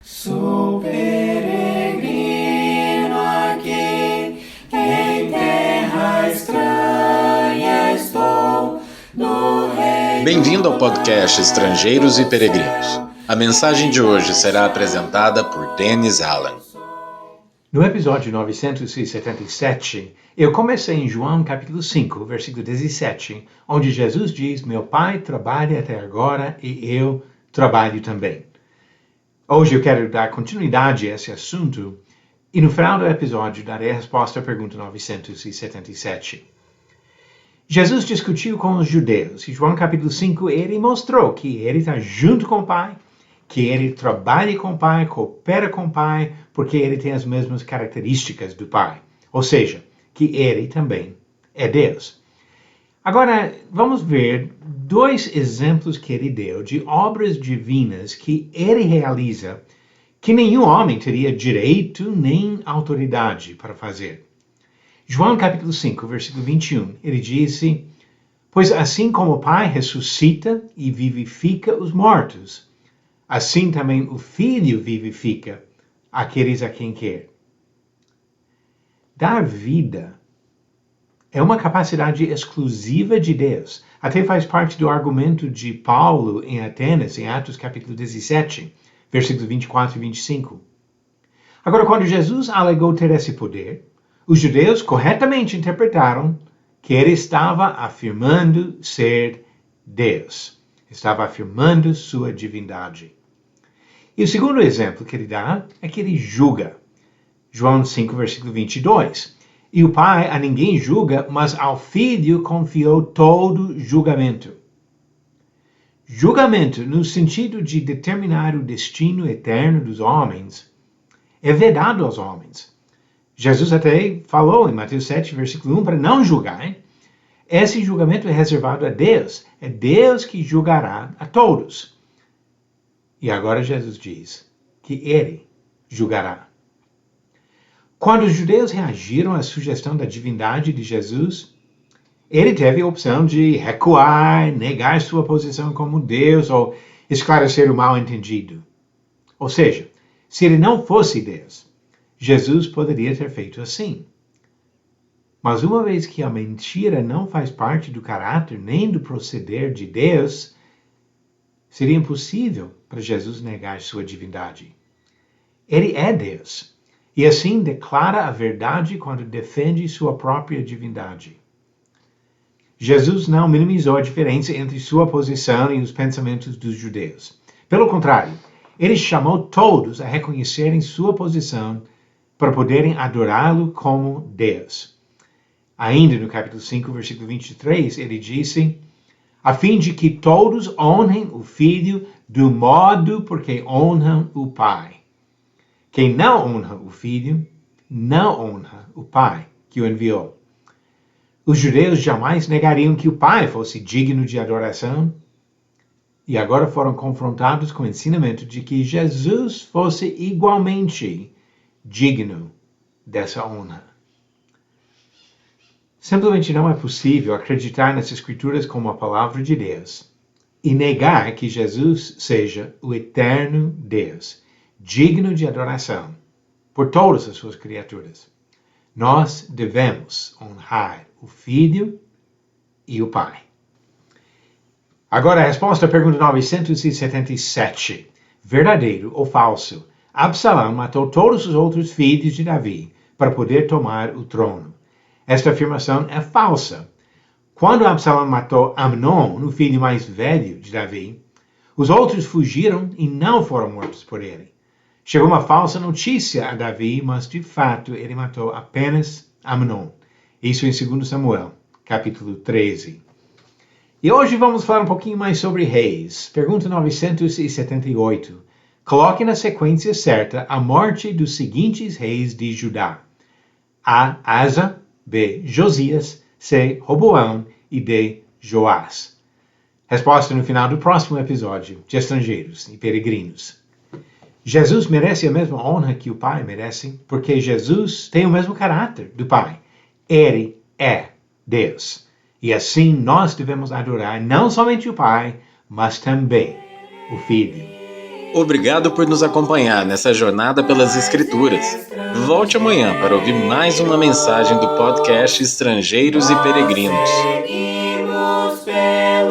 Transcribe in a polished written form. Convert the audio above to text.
Sou peregrino aqui, em terra estranha estou, no reino. Bem-vindo ao podcast Estrangeiros e Peregrinos. A mensagem de hoje será apresentada por Dennis Allen. No episódio 977, eu comecei em João capítulo 5, versículo 17, onde Jesus diz: "Meu Pai trabalha até agora e eu trabalho também." Hoje eu quero dar continuidade a esse assunto e no final do episódio darei a resposta à pergunta 977. Jesus discutiu com os judeus. Em João capítulo 5, ele mostrou que ele está junto com o Pai, que ele trabalha com o Pai, coopera com o Pai, porque ele tem as mesmas características do Pai. Ou seja, que ele também é Deus. Agora, vamos ver dois exemplos que ele deu de obras divinas que ele realiza que nenhum homem teria direito nem autoridade para fazer. João capítulo 5, versículo 21, ele disse: "Pois assim como o Pai ressuscita e vivifica os mortos, assim também o Filho vivifica aqueles a quem quer." Dar vida é uma capacidade exclusiva de Deus. Até faz parte do argumento de Paulo em Atenas, em Atos capítulo 17, versículos 24 e 25. Agora, quando Jesus alegou ter esse poder, os judeus corretamente interpretaram que ele estava afirmando ser Deus. Estava afirmando sua divindade. E o segundo exemplo que ele dá é que ele julga. João 5, versículo 22. "E o Pai a ninguém julga, mas ao Filho confiou todo julgamento." Julgamento, no sentido de determinar o destino eterno dos homens, é vedado aos homens. Jesus até falou em Mateus 7, versículo 1, para não julgar. Esse julgamento é reservado a Deus. É Deus que julgará a todos. E agora Jesus diz que ele julgará. Quando os judeus reagiram à sugestão da divindade de Jesus, ele teve a opção de recuar, negar sua posição como Deus ou esclarecer o mal-entendido. Ou seja, se ele não fosse Deus, Jesus poderia ter feito assim. Mas uma vez que a mentira não faz parte do caráter nem do proceder de Deus, seria impossível para Jesus negar sua divindade. Ele é Deus. E assim declara a verdade quando defende sua própria divindade. Jesus não minimizou a diferença entre sua posição e os pensamentos dos judeus. Pelo contrário, ele chamou todos a reconhecerem sua posição para poderem adorá-lo como Deus. Ainda no capítulo 5, versículo 23, ele disse: "A fim de que todos honrem o Filho do modo porque honram o Pai. Quem não honra o Filho, não honra o Pai que o enviou." Os judeus jamais negariam que o Pai fosse digno de adoração e agora foram confrontados com o ensinamento de que Jesus fosse igualmente digno dessa honra. Simplesmente não é possível acreditar nas Escrituras como a palavra de Deus e negar que Jesus seja o eterno Deus, digno de adoração por todas as suas criaturas. Nós devemos honrar o Filho e o Pai. Agora a resposta à pergunta 977. Verdadeiro ou falso? Absalão matou todos os outros filhos de Davi para poder tomar o trono. Esta afirmação é falsa. Quando Absalão matou Amnon, o filho mais velho de Davi, os outros fugiram e não foram mortos por ele. Chegou uma falsa notícia a Davi, mas de fato ele matou apenas Amnon. Isso em 2 Samuel, capítulo 13. E hoje vamos falar um pouquinho mais sobre reis. Pergunta 978. Coloque na sequência certa a morte dos seguintes reis de Judá: A. Asa, B. Josias, C. Roboão e D. Joás. Resposta no final do próximo episódio de Estrangeiros e Peregrinos. Jesus merece a mesma honra que o Pai merece, porque Jesus tem o mesmo caráter do Pai. Ele é Deus. E assim nós devemos adorar não somente o Pai, mas também o Filho. Obrigado por nos acompanhar nessa jornada pelas Escrituras. Volte amanhã para ouvir mais uma mensagem do podcast Estrangeiros e Peregrinos. Seguimos pela